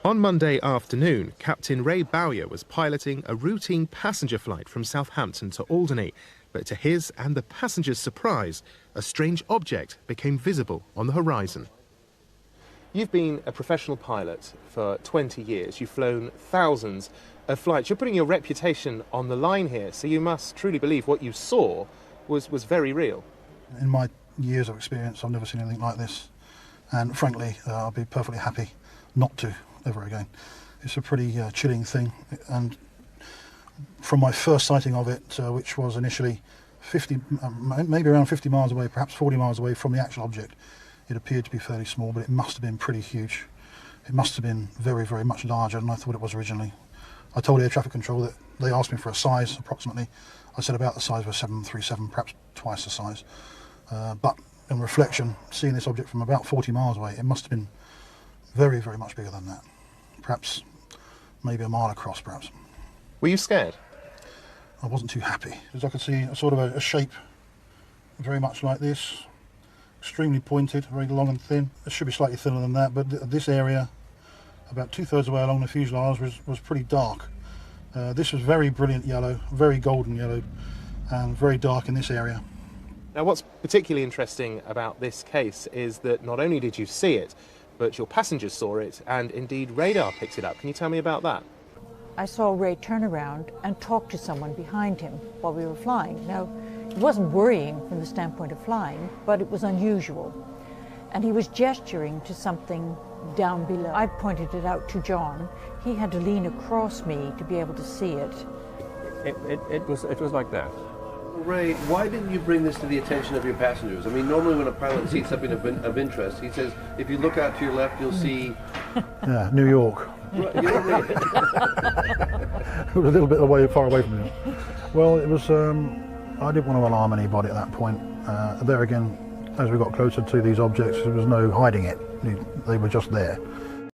On Monday afternoon, Captain Ray Bowyer was piloting a routine passenger flight from Southampton to Alderney. But to his and the passengers' surprise, a strange object became visible on the horizon. You've been a professional pilot for 20 years. You've flown thousands of flights. You're putting your reputation on the line here, so you must truly believe what you saw was very real. In my years of experience, I've never seen anything like this. And frankly, I'll be perfectly happy not to ever again. It's a pretty chilling thing. And from my first sighting of it, which was initially maybe around 50 miles away, perhaps 40 miles away from the actual object, it appeared to be fairly small, but it must have been pretty huge. It must have been very, very much larger than I thought it was originally. I told air traffic control that they asked me for a size approximately. I said about the size of a 737, perhaps twice the size. But in reflection, seeing this object from about 40 miles away, it must have been very, very much bigger than that. Perhaps maybe a mile across, perhaps. Were you scared? I wasn't too happy, because I could see a sort of a shape very much like this, extremely pointed, very long and thin. It should be slightly thinner than that, but this area, about 2/3 away along the fuselage, was pretty dark. This was very brilliant yellow, very golden yellow, and very dark in this area. Now, what's particularly interesting about this case is that not only did you see it, but your passengers saw it, and indeed radar picked it up. Can you tell me about that? I saw Ray turn around and talk to someone behind him while we were flying. Now, it wasn't worrying from the standpoint of flying, but it was unusual. And he was gesturing to something down below. I pointed it out to John. He had to lean across me to be able to see it. It was like that. Ray, why didn't you bring this to the attention of your passengers? I mean, normally when a pilot sees something of interest, he says, if you look out to your left, you'll see... Yeah, New York. Right, you know what I mean? It was a little bit far away from me. Well, it was, I didn't want to alarm anybody at that point. There again, as we got closer to these objects, there was no hiding it. They were just there.